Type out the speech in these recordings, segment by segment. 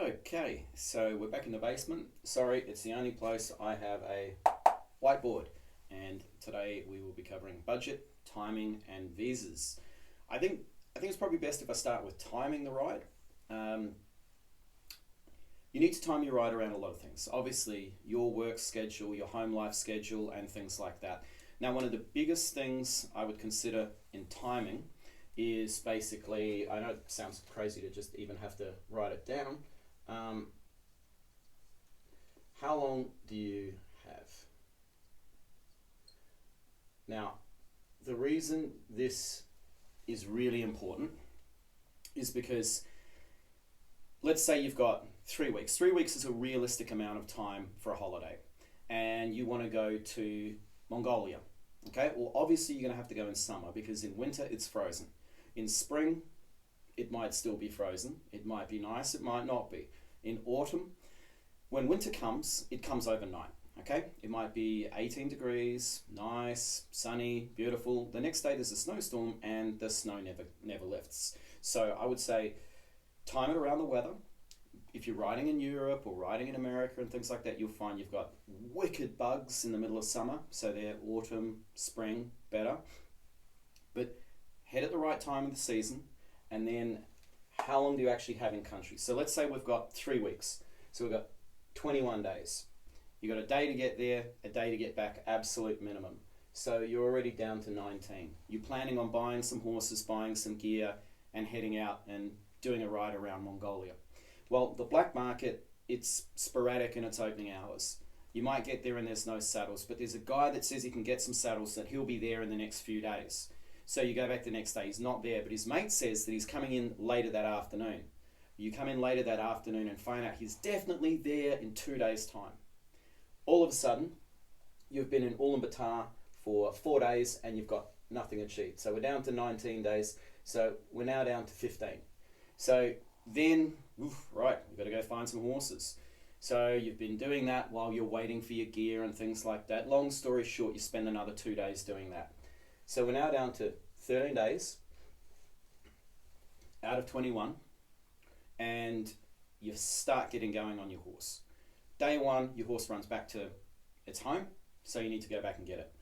Okay, so we're back in the basement. Sorry, it's the only place I have a whiteboard, and today we will be covering budget, timing, and visas. I think I think it's probably best if I start with timing the ride. Um, you need to time your ride around a lot of things. Obviously, your work schedule, your home life schedule, and things like that. Now, one of the biggest things I would consider in timing is basically, I know it sounds crazy to just even have to write it down. Um, how long do you have? Now, the reason this is really important is because let's say you've got 3 weeks. 3 weeks is a realistic amount of time for a holiday, and you want to go to Mongolia. Okay, well, obviously, you're going to have to go in summer because in winter it's frozen. In spring, it might still be frozen. It might be nice, it might not be. In autumn, when winter comes, it comes overnight. Okay, it might be 18 degrees, nice, sunny, beautiful. The next day there's a snowstorm and the snow never lifts. So I would say time it around the weather. If you're riding in Europe or riding in America and things like that, you'll find you've got wicked bugs in the middle of summer. So they're autumn, spring, better. But head at the right time of the season, and then how long do you actually have in country? So let's say we've got 3 weeks. So we've got 21 days. You've got a day to get there, a day to get back, absolute minimum. So you're already down to 19. You're planning on buying some horses, buying some gear, and heading out and doing a ride around Mongolia. Well, the black market, it's sporadic in its opening hours. You might get there and there's no saddles, but there's a guy that says he can get some saddles that he'll be there in the next few days. So you go back the next day, he's not there, but his mate says that he's coming in later that afternoon. You come in later that afternoon and find out he's definitely there in 2 days' time. All of a sudden, you've been in Ulaanbaatar for 4 days and you've got nothing achieved. So we're down to 19 days, so we're now down to 15. So then, right, we've got to go find some horses. So you've been doing that while you're waiting for your gear and things like that. Long story short, you spend another 2 days doing that. So we're now down to 13 days out of 21, and you start getting going on your horse. Day one, your horse runs back to its home, so you need to go back and get it.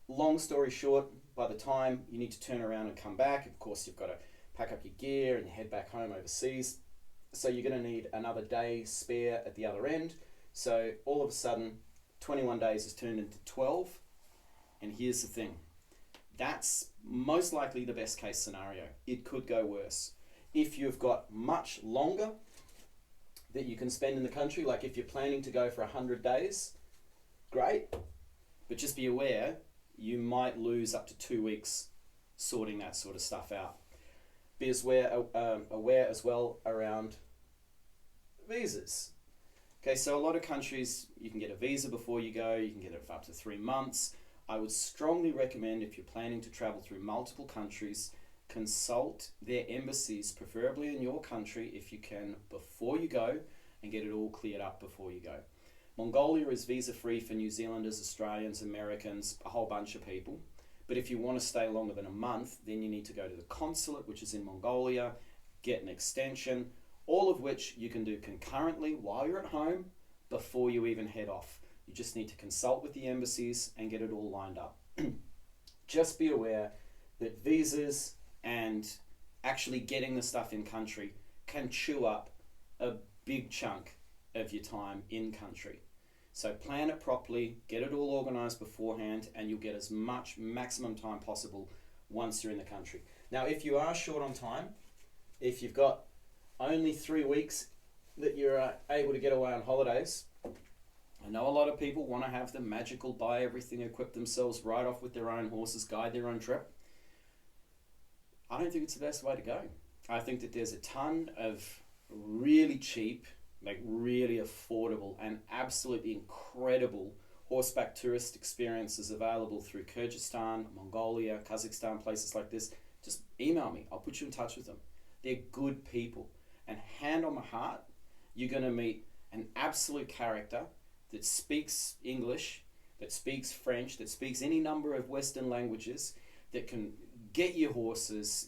Long story short, by the time you need to turn around and come back, of course you've got to pack up your gear and you head back home overseas. So you're going to need another day spare at the other end. So all of a sudden, 21 days has turned into 12. And here's the thing. That's most likely the best case scenario. It could go worse. If you've got much longer that you can spend in the country, like if you're planning to go for 100 days, great. But just be aware, you might lose up to 2 weeks sorting that sort of stuff out. Be aware as well around visas. Okay, so a lot of countries, you can get a visa before you go, you can get it for up to 3 months. I would strongly recommend, if you're planning to travel through multiple countries, consult their embassies, preferably in your country if you can, before you go, and get it all cleared up before you go. Mongolia is visa free for New Zealanders, Australians, Americans, a whole bunch of people. But if you want to stay longer than a month, then you need to go to the consulate, which is in Mongolia, get an extension, all of which you can do concurrently while you're at home before you even head off. You just need to consult with the embassies and get it all lined up. Just be aware that visas and actually getting the stuff in country can chew up a big chunk of your time in country. So plan it properly, get it all organised beforehand, and you'll get as much maximum time possible once you're in the country. Now, if you are short on time, if you've got only 3 weeks that you're able to get away on holidays, I know a lot of people want to have the magical buy everything, equip themselves right off with their own horses, guide their own trip. I don't think it's the best way to go. I think that there's a ton of really cheap, like really affordable and absolutely incredible horseback tourist experiences available through Kyrgyzstan, Mongolia, Kazakhstan, places like this. Just email me. I'll put you in touch with them. They're good people. And hand on my heart, you're going to meet an absolute character that speaks English, that speaks French, that speaks any number of Western languages, that can get your horses,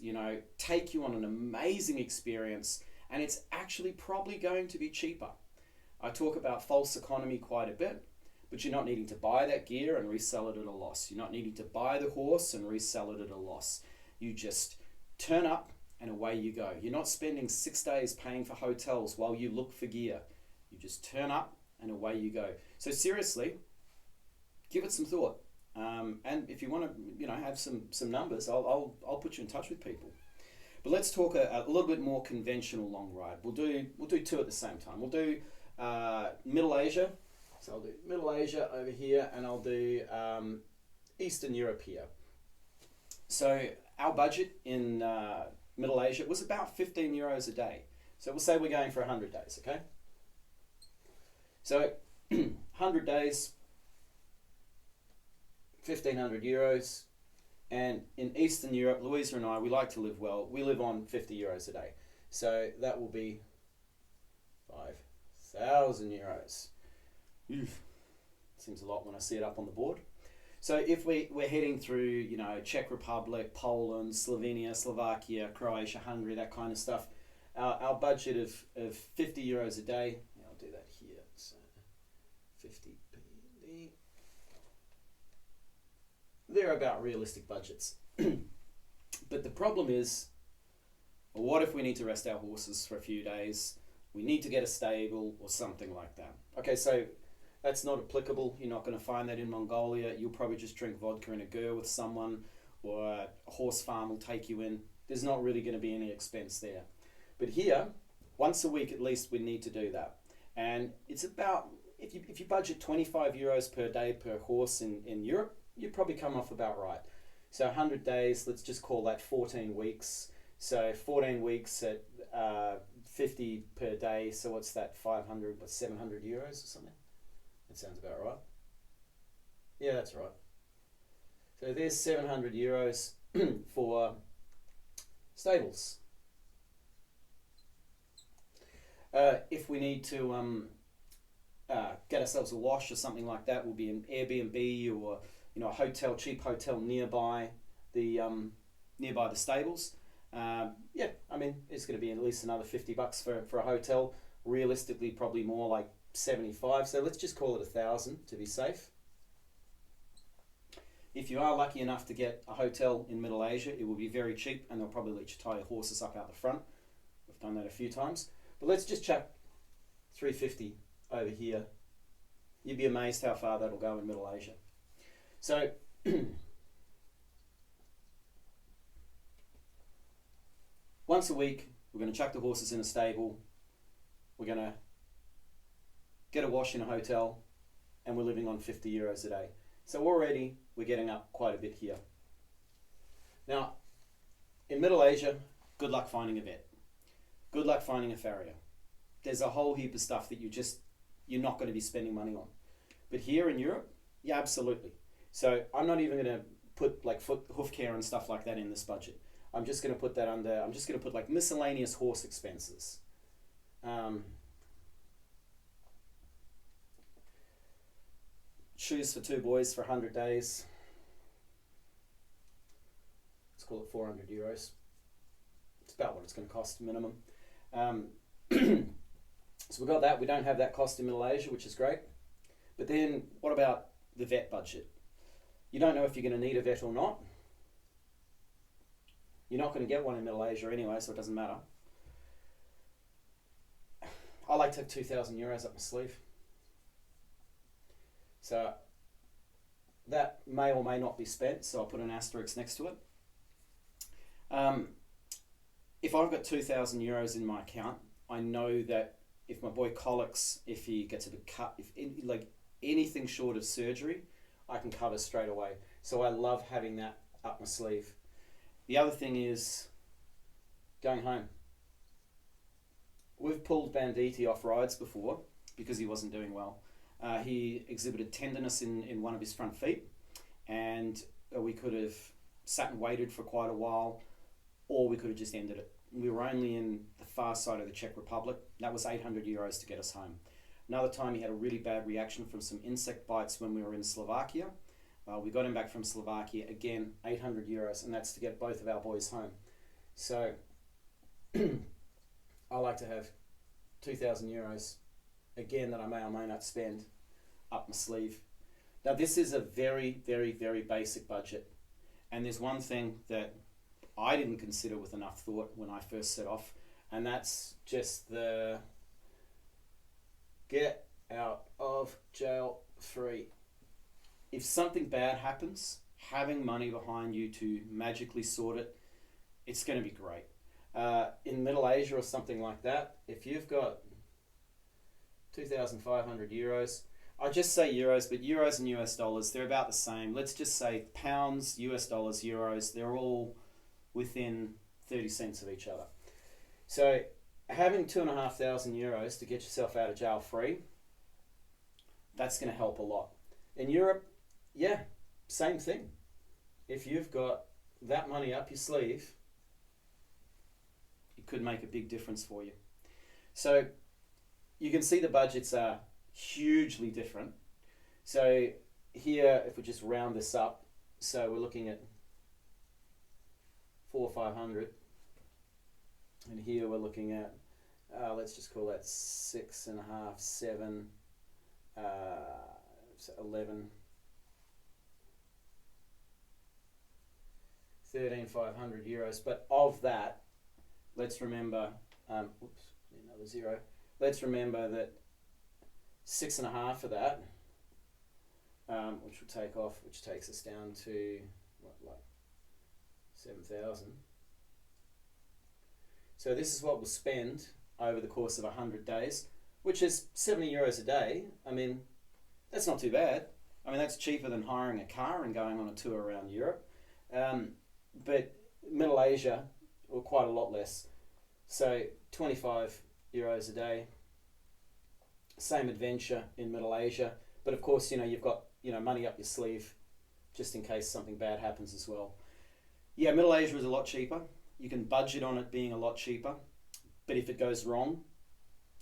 take you on an amazing experience and it's actually probably going to be cheaper. I talk about false economy quite a bit, but you're not needing to buy that gear and resell it at a loss. You're not needing to buy the horse and resell it at a loss. You just turn up and away you go. You're not spending 6 days paying for hotels while you look for gear. You just turn up and away you go. So seriously, give it some thought. And if you want to, have some numbers, I'll put you in touch with people. But let's talk a little bit more conventional long ride. We'll do two at the same time. We'll do Middle Asia. So I'll do Middle Asia over here, and I'll do Eastern Europe here. So our budget in Middle Asia was about 15 euros a day. So we'll say we're going for 100 days, okay? So 100 days, 1,500 euros. And in Eastern Europe, Louisa and I, we like to live well. We live on 50 euros a day. So that will be 5,000 euros. Oof. Seems a lot when I see it up on the board. So if we're heading through, Czech Republic, Poland, Slovenia, Slovakia, Croatia, Hungary, that kind of stuff, our budget of 50 euros a day, I'll do that here, so 50 PD. They're about realistic budgets. But the problem is, what if we need to rest our horses for a few days? We need to get a stable or something like that. Okay, so that's not applicable. You're not going to find that in Mongolia. You'll probably just drink vodka in a gur with someone, or a horse farm will take you in. There's not really going to be any expense there. But here, once a week at least, we need to do that. And it's about, if you budget 25 euros per day per horse in Europe, you probably come off about right. So 100 days, let's just call that 14 weeks. So 14 weeks at 50 per day. So what's that, 700 euros or something? That sounds about right. Yeah, that's right. So there's 700 euros for stables. If we need to get ourselves a wash or something like that, we'll be an Airbnb or a cheap hotel nearby the stables. It's going to be at least another $50 for a hotel. Realistically, probably more like 75. So let's just call it 1,000 to be safe. If you are lucky enough to get a hotel in Middle Asia, it will be very cheap, and they'll probably let you tie your horses up out the front. We've done that a few times. But let's just chuck 350 over here. You'd be amazed how far that'll go in Middle Asia. So once a week, we're going to chuck the horses in a stable. We're going to get a wash in a hotel, and we're living on 50 euros a day. So already we're getting up quite a bit here. Now, in Middle Asia, good luck finding a vet. Good luck finding a farrier. There's a whole heap of stuff that you're not going to be spending money on. But here in Europe, yeah, absolutely. So I'm not even going to put like hoof care and stuff like that in this budget. I'm just going to put that under, I'm just going to put like miscellaneous horse expenses. Shoes for 2 boys for 100 days. Let's call it 400 euros. It's about what it's going to cost minimum. So we've got that. We don't have that cost in Middle Asia, which is great. But then what about the vet budget? You don't know if you're going to need a vet or not. You're not going to get one in Middle Asia anyway, so it doesn't matter. I like to have 2,000 euros up my sleeve. So that may or may not be spent, so I'll put an asterisk next to it. If I've got 2,000 euros in my account, I know that if my boy colics, if he gets a big cut, anything short of surgery, I can cover straight away. So I love having that up my sleeve. The other thing is going home. We've pulled Banditti off rides before because he wasn't doing well. He exhibited tenderness in one of his front feet, and we could have sat and waited for quite a while, or we could have just ended it. We were only in the far side of the Czech Republic. That was 800 euros to get us home. Another time he had a really bad reaction from some insect bites when we were in Slovakia. We got him back from Slovakia, again, 800 euros, and that's to get both of our boys home. So I like to have €2,000 again that I may or may not spend up my sleeve. Now this is a very, very, very basic budget, and there's one thing that I didn't consider with enough thought when I first set off, and that's just the get out of jail free. If something bad happens, having money behind you to magically sort it, it's going to be great. In Middle Asia or something like that, if you've got €2,500, I just say euros, but euros and US dollars, they're about the same. Let's just say pounds, US dollars, euros, they're all within 30 cents of each other. So having €2,500 to get yourself out of jail free, that's going to help a lot. In Europe, yeah, same thing. If you've got that money up your sleeve, it could make a big difference for you. So you can see the budgets are hugely different. So here, if we just round this up, so we're looking at 400 or 500, and here we're looking at let's just call that 6.5, 7, so 11, 13,500 euros. But of that, let's remember, oops, another zero. Let's remember that 6.5 of that, which will take off, which takes us down to what, like 7,000. So this is what we'll spend over the course of 100 days, which is €70 a day. I mean, that's not too bad. I mean, that's cheaper than hiring a car and going on a tour around Europe. But Middle Asia, or quite a lot less. So €25 a day. Same adventure in Middle Asia, but of course, you've got money up your sleeve just in case something bad happens as well. Yeah, Middle Asia is a lot cheaper. You can budget on it being a lot cheaper, but if it goes wrong,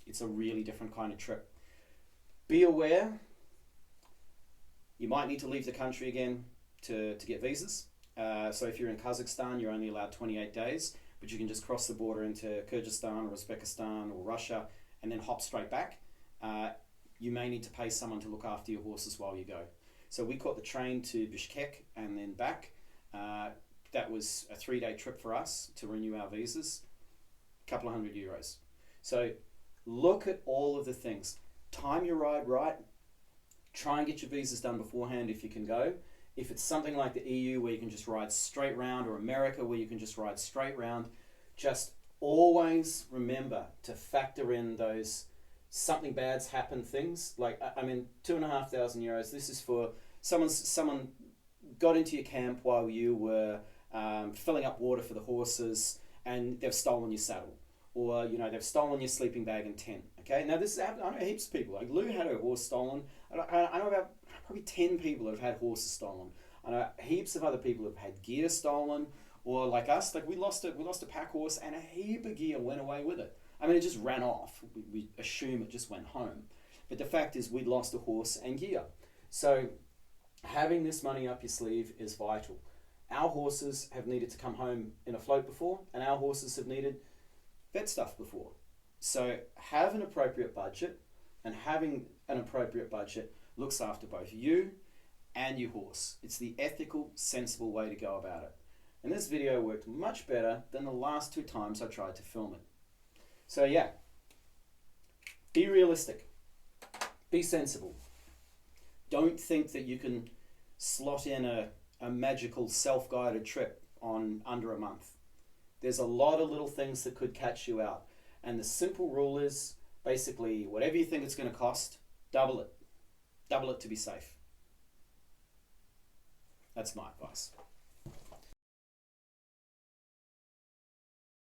it's a really different kind of trip. Be aware, you might need to leave the country again to get visas. So if you're in Kazakhstan, you're only allowed 28 days, but you can just cross the border into Kyrgyzstan or Uzbekistan or Russia and then hop straight back. You may need to pay someone to look after your horses while you go. So we caught the train to Bishkek and then back. That was a 3-day trip for us to renew our visas, a couple of €100. So look at all of the things. Time your ride right. Try and get your visas done beforehand if you can go. If it's something like the EU where you can just ride straight round, or America where you can just ride straight round, just always remember to factor in those something bad's happened things. Like, I mean, €2,500, this is for someone got into your camp while you were filling up water for the horses, and they've stolen your saddle, or they've stolen your sleeping bag and tent. Okay, now this is happened. I know heaps of people. Like Lou had her horse stolen. I know about probably 10 people that have had horses stolen. I know heaps of other people have had gear stolen, or like us, like we lost a pack horse and a heap of gear went away with it. I mean, it just ran off. We assume it just went home, but the fact is we'd lost a horse and gear. So having this money up your sleeve is vital. Our horses have needed to come home in a float before, and our horses have needed vet stuff before. So have an appropriate budget, and having an appropriate budget looks after both you and your horse. It's the ethical, sensible way to go about it. And this video worked much better than the last 2 times I tried to film it. So yeah, be realistic, be sensible. Don't think that you can slot in a magical self-guided trip on under a month. There's a lot of little things that could catch you out. And the simple rule is basically whatever you think it's going to cost, double it. Double it to be safe. That's my advice.